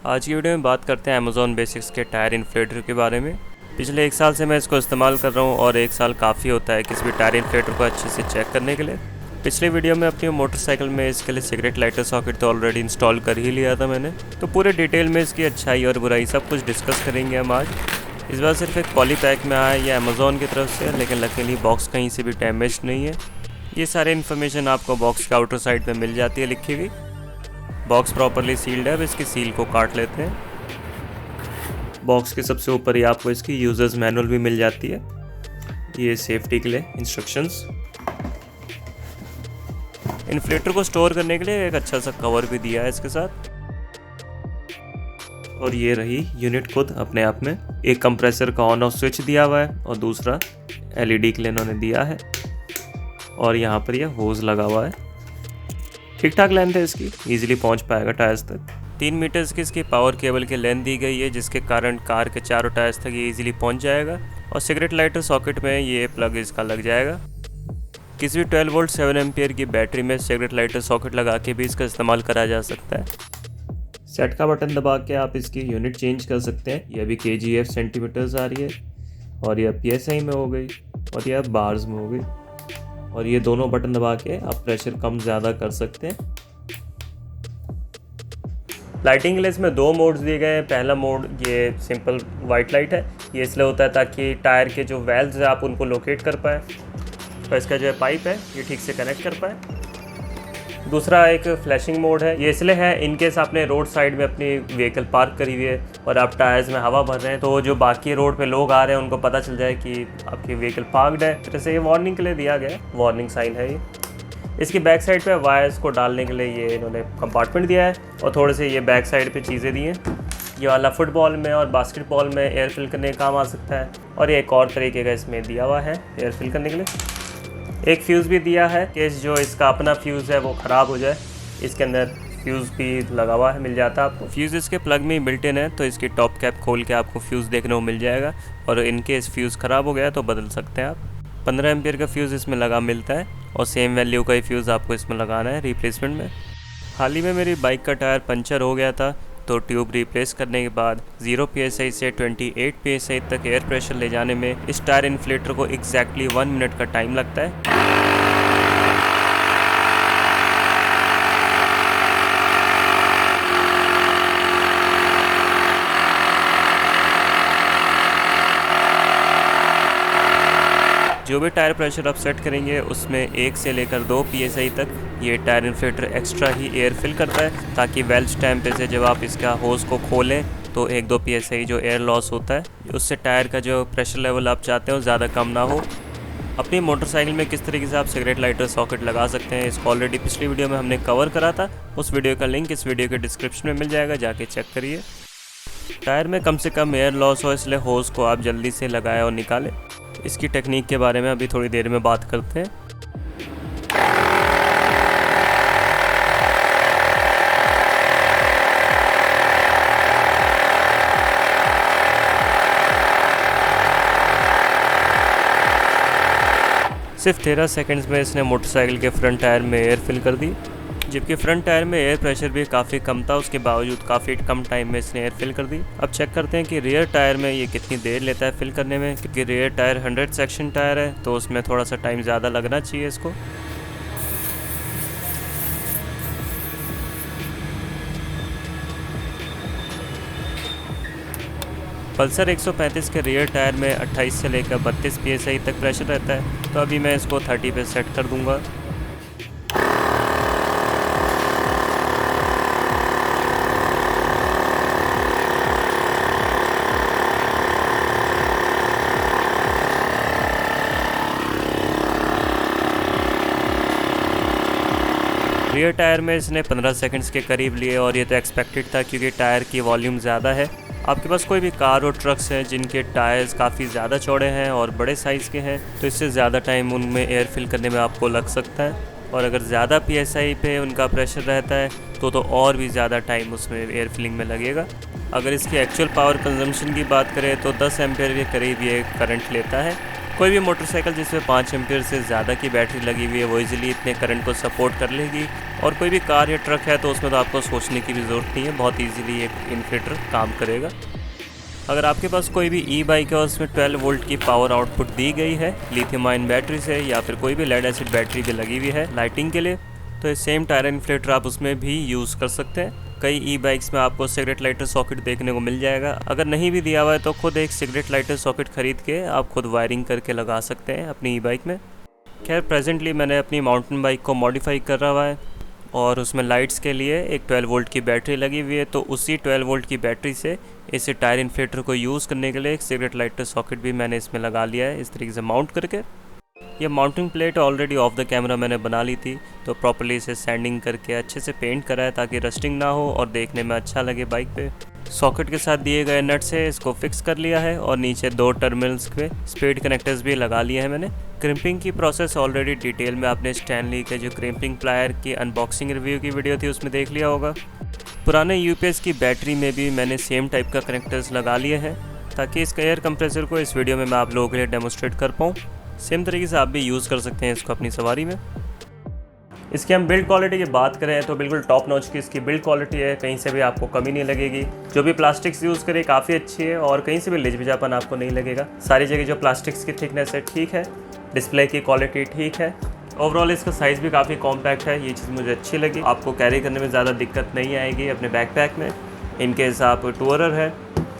आज की वीडियो में बात करते हैं अमेज़ॉन बेसिक्स के टायर इन्फ्लेटर के बारे में। पिछले 1 साल से मैं इसको इस्तेमाल कर रहा हूँ और 1 साल काफ़ी होता है किसी भी टायर इन्फ्लेटर को अच्छे से चेक करने के लिए। पिछले वीडियो में अपनी मोटरसाइकिल में इसके लिए सिगरेट लाइटर सॉकेट तो ऑलरेडी इंस्टॉल कर ही लिया था मैंने, तो पूरे डिटेल में इसकी अच्छाई और बुराई सब कुछ डिस्कस करेंगे हम आज। इस बार सिर्फ एक पॉली पैक में आया है, ये अमेज़ॉन की तरफ से, लेकिन लकीली बॉक्स कहीं से भी डैमेज नहीं है। ये सारे इन्फॉर्मेशन आपको बॉक्स के आउटर साइड पे मिल जाती है लिखी हुई। बॉक्स प्रॉपरली सील्ड है, अब इसकी सील को काट लेते हैं। बॉक्स के सबसे ऊपर ही आपको इसकी यूजर्स मैनुअल भी मिल जाती है, ये सेफ्टी के लिए इंस्ट्रक्शंस। इन्फ्लेटर को स्टोर करने के लिए एक अच्छा सा कवर भी दिया है इसके साथ। और ये रही यूनिट खुद अपने आप में। एक कंप्रेसर का ऑन ऑफ स्विच दिया हुआ है और दूसरा एलईडी के लिए इन्होंने दिया है, और यहाँ पर यह होज लगा हुआ है। ठीक ठाक लेंथ है इसकी, इजीली पहुँच पाएगा टायर्स तक। 3 मीटर्स की इसकी पावर केबल की लेंथ दी गई है, जिसके कारण कार के चारों टायर्स तक ये इजीली पहुँच जाएगा। और सिगरेट लाइटर सॉकेट में ये प्लग इसका लग जाएगा। किसी भी 12 वोल्ट 7 एम्पियर की बैटरी में सिगरेट लाइटर सॉकेट लगा के भी इसका इस्तेमाल करा जा सकता है। सेट का बटन दबा के आप इसकी यूनिट चेंज कर सकते हैं। ये अभी kgf सेंटीमीटर्स आ रही है, और यह psi में हो गई, और यह बार्स में हो गई। और ये दोनों बटन दबा के आप प्रेशर कम ज़्यादा कर सकते हैं। लाइटिंग के लिए इसमें 2 मोड्स दिए गए हैं। पहला मोड ये सिंपल वाइट लाइट है, ये इसलिए होता है ताकि टायर के जो वेल्व्स हैं आप उनको लोकेट कर पाए, तो इसका जो है पाइप है ये ठीक से कनेक्ट कर पाए। दूसरा एक फ्लैशिंग मोड है, ये इसलिए है इनकेस आपने रोड साइड में अपनी व्हीकल पार्क करी हुई है और आप टायर्स में हवा भर रहे हैं, तो जो बाकी रोड पे लोग आ रहे हैं उनको पता चल जाए कि आपकी व्हीकल पार्कड है। जैसे ये वार्निंग के लिए दिया गया है, वार्निंग साइन है ये। इसकी बैक साइड पे वायर्स को डालने के लिए ये इन्होंने कंपार्टमेंट दिया है, और थोड़े से ये बैक साइड पे चीज़ें दी हैं। ये वाला फुटबॉल में और बास्केटबॉल में एयर फिल करने का काम आ सकता है। और ये एक और तरीके का इसमें दिया हुआ है एयर फिल करने के लिए। एक फ्यूज़ भी दिया है कि जो इसका अपना फ्यूज़ है वो ख़राब हो जाए, इसके अंदर फ्यूज़ भी लगा हुआ है, मिल जाता है आपको। फ्यूज़ इसके प्लग में ही बिल्ट इन है, तो इसकी टॉप कैप खोल के आपको फ्यूज़ देखने को मिल जाएगा, और इनके इस फ्यूज़ ख़राब हो गया तो बदल सकते हैं आप। 15 एम्पियर का फ्यूज़ इसमें लगा मिलता है, और सेम वैल्यू का ही फ्यूज़ आपको इसमें लगाना है रिप्लेसमेंट में। हाल ही में मेरी बाइक का टायर पंचर हो गया था, तो ट्यूब रिप्लेस करने के बाद 0 psi से 28 psi तक एयर प्रेशर ले जाने में इस टायर इन्फ्लेटर को एग्जैक्टली 1 मिनट का टाइम लगता है। जो भी टायर प्रेशर आप सेट करेंगे उसमें 1 से लेकर 2 psi तक ये टायर इन्फ्लेटर एक्स्ट्रा ही एयर फिल करता है, ताकि वेल्व स्टैम्प पे से जब आप इसका होज को खोलें तो 1-2 psi जो एयर लॉस होता है, उससे टायर का जो प्रेशर लेवल आप चाहते हैं वो ज़्यादा कम ना हो। अपनी मोटरसाइकिल में किस तरीके से आप सिगरेट लाइटर सॉकेट लगा सकते हैं, इसको ऑलरेडी पिछली वीडियो में हमने कवर करा था। उस वीडियो का लिंक इस वीडियो के डिस्क्रिप्शन में मिल जाएगा, जाके चेक करिए। टायर में कम से कम एयर लॉस हो, इसलिए होज को आप जल्दी से लगाएं और निकालें। इसकी टेक्निक के बारे में अभी थोड़ी देर में बात करते हैं। सिर्फ 13 सेकंड्स में इसने मोटरसाइकिल के फ्रंट टायर में एयर फिल कर दी। जबकि फ्रंट टायर में एयर प्रेशर भी काफ़ी कम था, उसके बावजूद काफ़ी कम टाइम में इसने एयर फिल कर दी। अब चेक करते हैं कि रियर टायर में ये कितनी देर लेता है फिल करने में, क्योंकि रियर टायर 100 सेक्शन टायर है, तो उसमें थोड़ा सा टाइम ज़्यादा लगना चाहिए इसको। पल्सर 135 के रियर टायर में 28 से लेकर 32 psi तक प्रेशर रहता है, तो अभी मैं इसको 30 पे सेट कर दूंगा। रियर टायर में इसने 15 सेकंड्स के करीब लिए, और ये तो एक्सपेक्टेड था क्योंकि टायर की वॉल्यूम ज़्यादा है। आपके पास कोई भी कार और ट्रक्स हैं जिनके टायर्स काफ़ी ज़्यादा चौड़े हैं और बड़े साइज़ के हैं, तो इससे ज़्यादा टाइम उनमें एयर फिल करने में आपको लग सकता है। और अगर ज़्यादा psi पे उनका प्रेशर रहता है तो और भी ज़्यादा टाइम उसमें एयर फिलिंग में लगेगा। अगर इसकी एक्चुअल पावर कंजम्पशन की बात करें तो 10 एम्पियर के करीब ये करंट लेता है, कोई भी मोटरसाइकिल जिसमें 5 एम्पीयर से ज़्यादा की बैटरी लगी हुई है वो इजीली इतने करंट को सपोर्ट कर लेगी। और कोई भी कार या ट्रक है तो उसमें तो आपको सोचने की भी ज़रूरत नहीं है, बहुत इजीली एक इन्वर्टर काम करेगा। अगर आपके पास कोई भी ई बाइक है और उसमें 12 वोल्ट की पावर आउटपुट दी गई है लिथियम आयन बैटरी से, या फिर कोई भी लेड एसिड बैटरी भी लगी हुई है लाइटिंग के लिए, तो ये सेम टायर इन्फ्लेटर आप उसमें भी यूज़ कर सकते हैं। कई ई बाइक्स में आपको सिगरेट लाइटर सॉकेट देखने को मिल जाएगा। अगर नहीं भी दिया हुआ है तो खुद एक सिगरेट लाइटर सॉकेट खरीद के आप खुद वायरिंग करके लगा सकते हैं अपनी ई बाइक में। खैर प्रेजेंटली मैंने अपनी माउंटेन बाइक को मॉडिफाई कर रहा है और उसमें लाइट्स के लिए एक 12 वोल्ट की बैटरी लगी हुई है, तो उसी 12 वोल्ट की बैटरी से इस टायर इन्फ्लेटर को यूज़ करने के लिए एक सिगरेट लाइटर सॉकेट भी मैंने इसमें लगा लिया है इस तरीके से माउंट करके। ये mounting plate already of the camera मैंने बना ली थी, तो प्रॉपर्ली इसे सैंडिंग करके अच्छे से पेंट करा है ताकि रस्टिंग ना हो और देखने में अच्छा लगे बाइक पे। सॉकेट के साथ दिए गए नट से इसको फिक्स कर लिया है और नीचे 2 टर्मिनल्स पे स्पीड कनेक्टर्स भी लगा लिए हैं मैंने। क्रिम्पिंग की प्रोसेस ऑलरेडी डिटेल में आपने स्टैनली के जो क्रिम्पिंग प्लायर की अनबॉक्सिंग रिव्यू की वीडियो थी उसमें देख लिया होगा। पुराने यूपीएस की बैटरी में भी मैंने सेम टाइप का कनेक्टर्स लगा लिए हैं ताकि इस एयर कंप्रेसर को इस वीडियो में मैं आप लोगों के लिए डेमोस्ट्रेट कर पाऊँ। सेम तरीके से आप भी यूज़ कर सकते हैं इसको अपनी सवारी में। इसकी हम बिल्ड क्वालिटी की बात करें तो बिल्कुल टॉप नॉच की इसकी बिल्ड क्वालिटी है, कहीं से भी आपको कमी नहीं लगेगी। जो भी प्लास्टिक्स यूज़ करे काफ़ी अच्छी है और कहीं से भी लिजबिजापन आपको नहीं लगेगा। सारी जगह जो प्लास्टिक्स की थिकनेस है ठीक है, डिस्प्ले की क्वालिटी ठीक है। ओवरऑल इसका साइज़ भी काफ़ी कॉम्पैक्ट है, ये चीज़ मुझे अच्छी लगी। आपको कैरी करने में ज़्यादा दिक्कत नहीं आएगी अपने बैकपैक में, इनकेस आप टूरर है।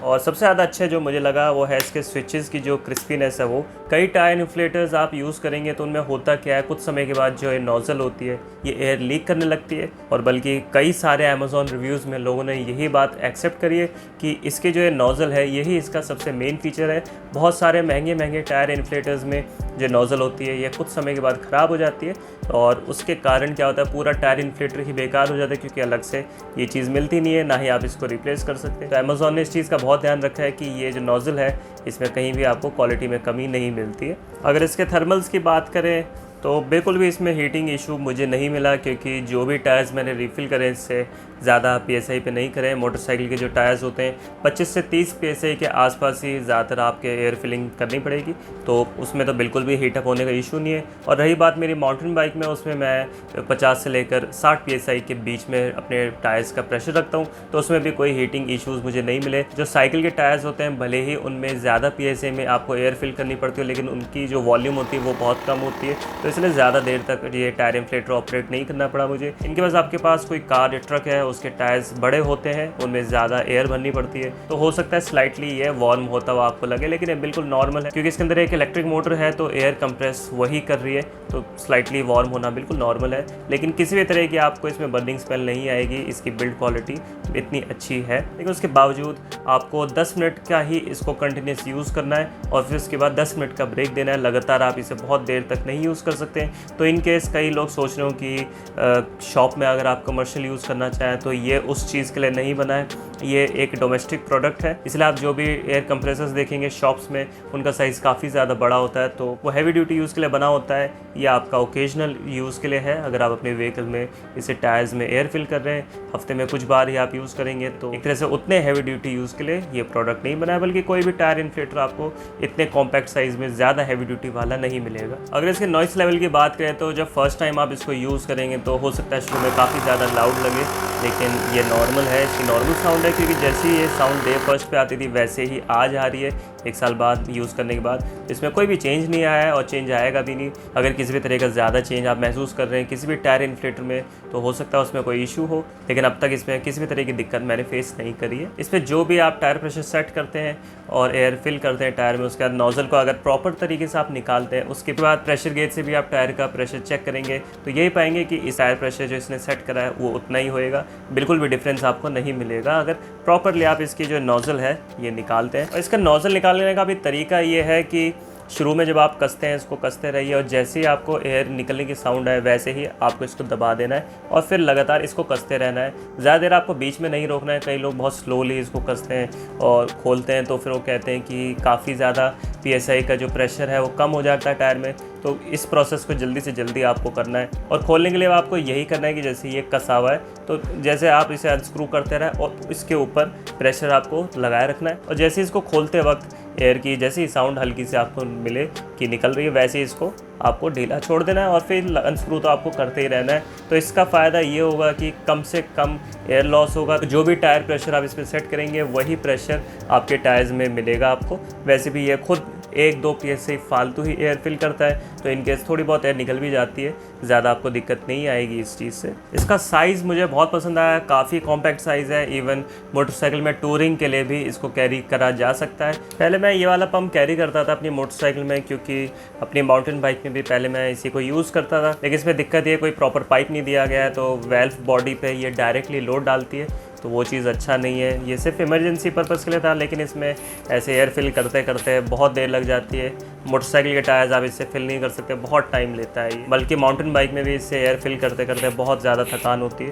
और सबसे ज़्यादा अच्छा जो मुझे लगा वो है इसके स्विचेस की जो क्रिस्पीनेस है। वो कई टायर इन्फ्लेटर्स आप यूज़ करेंगे तो उनमें होता क्या है, कुछ समय के बाद जो है नोज़ल होती है ये एयर लीक करने लगती है। और बल्कि कई सारे अमेज़ॉन रिव्यूज़ में लोगों ने यही बात एक्सेप्ट करी है कि इसके जो है नोज़ल है यही इसका सबसे मेन फीचर है। बहुत सारे महंगे टायर इन्फ्लेटर्स में जो नोज़ल होती है ये कुछ समय के बाद ख़राब हो जाती है और उसके कारण क्या होता है पूरा टायर इन्फ्लेटर ही बेकार हो जाता है, क्योंकि अलग से ये चीज़ मिलती नहीं है, ना ही आप इसको रिप्लेस कर सकते। तो अमेज़ॉन ने इस चीज़ का बहुत ध्यान रखा है कि ये जो नोज़ल है इसमें कहीं भी आपको क्वालिटी में कमी नहीं मिलती है। अगर इसके थर्मल्स की बात करें तो बिल्कुल भी इसमें हीटिंग इशू मुझे नहीं मिला, क्योंकि जो भी टायर्स मैंने रिफ़िल करे इससे ज़्यादा PSI पे नहीं करें। मोटरसाइकिल के जो टायर्स होते हैं 25 से 30 PSI के आसपास ही ज़्यादातर आपके एयर फिलिंग करनी पड़ेगी, तो उसमें तो बिल्कुल भी हीटअप होने का इशू नहीं है। और रही बात मेरी माउंटेन बाइक में, उसमें मैं 50 से लेकर 60 PSI के बीच में अपने टायर्स का प्रेशर रखता हूँ, तो उसमें भी कोई हीटिंग इशूज़ मुझे नहीं मिले। जो साइकिल के टायर्स होते हैं भले ही उनमें ज़्यादा PSI में आपको एयर फिल करनी पड़ती है, लेकिन उनकी जो वॉल्यूम होती है वो बहुत कम होती है, तो इसलिए ज़्यादा देर तक ये टायर इन्फ्लेटर ऑपरेट नहीं करना पड़ा मुझे। इनके पास आपके पास कोई कार या ट्रक है उसके टायर्स बड़े होते हैं, उनमें ज़्यादा एयर भरनी पड़ती है, तो हो सकता है स्लाइटली ये वार्म होता हुआ आपको लगे, लेकिन ये बिल्कुल नॉर्मल है क्योंकि इसके अंदर एक इलेक्ट्रिक मोटर है तो एयर कंप्रेस वही कर रही है, तो स्लाइटली वार्म होना बिल्कुल नॉर्मल है। लेकिन किसी भी तरह की आपको इसमें बर्निंग स्मेल नहीं आएगी, इसकी बिल्ड क्वालिटी इतनी अच्छी है। लेकिन उसके बावजूद आपको 10 मिनट का ही इसको कंटिन्यूस यूज़ करना है और फिर उसके बाद 10 मिनट का ब्रेक देना है। लगातार आप इसे बहुत देर तक नहीं यूज़ कर सकते। तो इन केस कई लोग सोच रहे हो कि शॉप में अगर आप कमर्शियल यूज़ करना चाहें तो ये उस चीज़ के लिए नहीं बना है, ये एक डोमेस्टिक प्रोडक्ट है। इसलिए आप जो भी एयर कंप्रेसर्स देखेंगे शॉप्स में उनका साइज़ काफ़ी ज़्यादा बड़ा होता है, तो वो हैवी ड्यूटी यूज़ के लिए बना होता है। ये आपका ओकेजनल यूज़ के लिए है, अगर आप अपने व्हीकल में इसे टायर्स में एयर फिल कर रहे हैं, हफ्ते में कुछ बार ही आप यूज़ करेंगे, तो एक तरह से उतने हैवी ड्यूटी यूज़ के लिए ये प्रोडक्ट नहीं बना है। बल्कि कोई भी टायर इन्फ्लेटर आपको इतने कॉम्पैक्ट साइज़ में ज़्यादा हैवी ड्यूटी वाला नहीं मिलेगा। अगर इसके नॉइस लेवल की बात करें तो जब फर्स्ट टाइम आप इसको यूज़ करेंगे तो हो सकता है शुरू में काफ़ी ज़्यादा लाउड लगे, लेकिन ये नॉर्मल है, इसकी नॉर्मल साउंड है, क्योंकि जैसे ही ये साउंड डे फर्स्ट पे आती थी वैसे ही आज आ रही है 1 साल बाद यूज़ करने के बाद। इसमें कोई भी चेंज नहीं आया है और चेंज आएगा भी नहीं। अगर किसी भी तरह का ज़्यादा चेंज आप महसूस कर रहे हैं किसी भी टायर इन्फ्लेटर में तो हो सकता है उसमें कोई इशू हो, लेकिन अब तक इसमें किसी भी तरह की दिक्कत मैंने फेस नहीं करी है। इसमें जो भी आप टायर प्रेशर सेट करते हैं और एयर फिल करते हैं टायर में, उसके बाद नोज़ल को अगर प्रॉपर तरीके से आप निकालते हैं, उसके बाद प्रेशर गेज से भी आप टायर का प्रेशर चेक करेंगे तो यही पाएंगे कि इस टायर प्रेशर जो इसने सेट करा है वो उतना ही होएगा, बिल्कुल भी डिफरेंस आपको नहीं मिलेगा अगर प्रॉपरली आप इसकी जो नोज़ल है ये निकालते हैं। और इसका नोज़ल निकालने का भी तरीका ये है कि शुरू में जब आप कसते हैं इसको कसते रहिए और जैसे ही आपको एयर निकलने की साउंड आए वैसे ही आपको इसको दबा देना है और फिर लगातार इसको कसते रहना है। ज़्यादा देर आपको बीच में नहीं रोकना है। कई लोग बहुत स्लोली इसको कसते हैं और खोलते हैं तो फिर वो कहते हैं कि काफ़ी ज़्यादा PSI का जो प्रेशर है वो कम हो जाता है टायर में। तो इस प्रोसेस को जल्दी से जल्दी आपको करना है और खोलने के लिए आपको यही करना है कि जैसे ये कसा हुआ है तो जैसे आप इसे अनस्क्रू करते रहें और इसके ऊपर प्रेशर आपको लगाए रखना है और जैसे इसको खोलते वक्त एयर की जैसे ही साउंड हल्की से आपको मिले कि निकल रही है, वैसे ही इसको आपको ढीला छोड़ देना है और फिर अनस्क्रू तो आपको करते ही रहना है। तो इसका फ़ायदा ये होगा कि कम से कम एयर लॉस होगा। तो जो भी टायर प्रेशर आप इस पर सेट करेंगे वही प्रेशर आपके टायर्स में मिलेगा आपको। वैसे भी ये खुद 1-2 पीएस से फालतू ही एयर फिल करता है, तो इनकेस थोड़ी बहुत एयर निकल भी जाती है, ज़्यादा आपको दिक्कत नहीं आएगी इस चीज़ से। इसका साइज़ मुझे बहुत पसंद आया, काफ़ी कॉम्पैक्ट साइज़ है। इवन मोटरसाइकिल में टूरिंग के लिए भी इसको कैरी करा जा सकता है। पहले मैं ये वाला पम्प कैरी करता था अपनी मोटरसाइकिल में, क्योंकि अपनी माउंटेन बाइक में भी पहले मैं इसी को यूज़ करता था। लेकिन इसमें दिक्कत ये कोई प्रॉपर पाइप नहीं दिया गया है, तो वेल्व बॉडी पे ये डायरेक्टली लोड डालती है, तो वो चीज़ अच्छा नहीं है। ये सिर्फ इमरजेंसी पर्पज़ के लिए था, लेकिन इसमें ऐसे एयर फिल करते करते बहुत देर लग जाती है। मोटरसाइकिल के टायर्स आप इससे फिल नहीं कर सकते, बहुत टाइम लेता है ये। बल्कि माउंटेन बाइक में भी इससे एयर फिल करते करते बहुत ज़्यादा थकान होती है।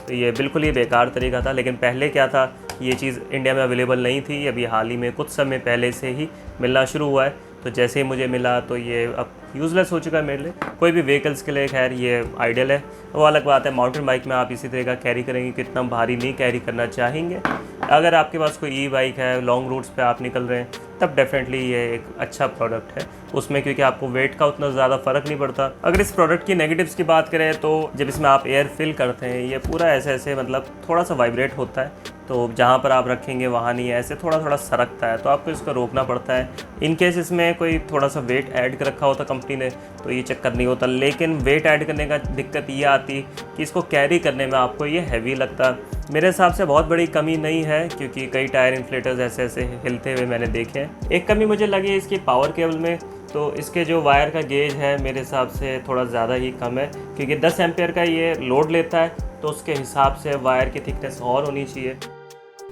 तो ये बिल्कुल ही बेकार तरीका था। लेकिन पहले क्या था, ये चीज़ इंडिया में अवेलेबल नहीं थी, अभी हाल ही में कुछ समय पहले से ही मिलना शुरू हुआ है। तो जैसे ही मुझे मिला तो ये अब यूज़लेस हो चुका है मेरे लिए। कोई भी व्हीकल्स के लिए खैर ये आइडियल है, वो अलग बात है। माउंटेन बाइक में आप इसी तरह का कैरी करेंगे, कितना भारी नहीं कैरी करना चाहेंगे। अगर आपके पास कोई ई बाइक है, लॉन्ग रूट्स पे आप निकल रहे हैं, तब डेफिनेटली ये एक अच्छा प्रोडक्ट है उसमें, क्योंकि आपको वेट का उतना ज़्यादा फ़र्क नहीं पड़ता। अगर इस प्रोडक्ट की नेगेटिव्स की बात करें तो जब इसमें आप एयर फिल करते हैं, ये पूरा ऐसे मतलब थोड़ा सा वाइब्रेट होता है, तो जहाँ पर आप रखेंगे वहाँ नहीं है, ऐसे थोड़ा थोड़ा सरकता है, तो आपको इसको रोकना पड़ता है। इन केस इसमें कोई थोड़ा सा वेट ऐड कर रखा होता कंपनी ने तो ये चक्कर नहीं होता। लेकिन वेट ऐड करने का दिक्कत ये आती कि इसको कैरी करने में आपको ये हैवी लगता। मेरे हिसाब से बहुत बड़ी कमी नहीं है, क्योंकि कई टायर इन्फ्लेटर्स ऐसे ऐसे हिलते हुए मैंने देखे हैं। एक कमी मुझे लगी इसकी पावर केबल में, तो इसके जो वायर का गेज है मेरे हिसाब से थोड़ा ज़्यादा ही कम है, क्योंकि 10 एम्पियर का ये लोड लेता है, तो उसके हिसाब से वायर की थिकनेस और होनी चाहिए।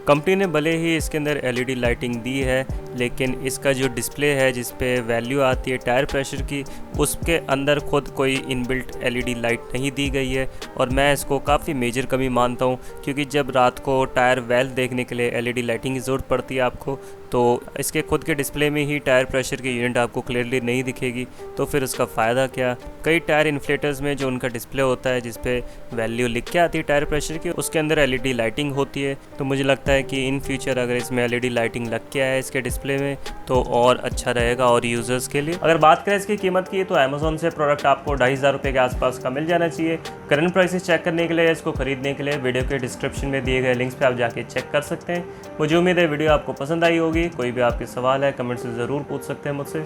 कंपनी ने भले ही इसके अंदर एलईडी लाइटिंग दी है, लेकिन इसका जो डिस्प्ले है जिस पे वैल्यू आती है टायर प्रेशर की, उसके अंदर खुद कोई इनबिल्ट एलईडी लाइट नहीं दी गई है। और मैं इसको काफ़ी मेजर कमी मानता हूँ, क्योंकि जब रात को टायर वेल्व देखने के लिए एलईडी लाइटिंग की ज़रूरत पड़ती है आपको, तो इसके खुद के डिस्प्ले में ही टायर प्रेशर की यूनिट आपको क्लियरली नहीं दिखेगी, तो फिर उसका फ़ायदा क्या। कई टायर इन्फ्लेटर्स में जो उनका डिस्प्ले होता है जिस पे वैल्यू लिख के आती है टायर प्रेशर की, उसके अंदर एलईडी लाइटिंग होती है। तो मुझे लगता है कि इन फ्यूचर अगर इसमें एलईडी लाइटिंग लग के आए इसके डिस्प्ले में तो और अच्छा रहेगा और यूज़र्स के लिए। अगर बात करें इसकी कीमत की, तो अमेज़ॉन से प्रोडक्ट आपको 2500 रुपये के आसपास का मिल जाना चाहिए। करंट प्राइसेस चेक करने के लिए, इसको खरीदने के लिए वीडियो के डिस्क्रिप्शन में दिए गए लिंक्स पे आप जाके चेक कर सकते हैं। मुझे उम्मीद है वीडियो आपको पसंद आई होगी। कोई भी आपके सवाल है कमेंट से ज़रूर पूछ सकते हैं मुझसे।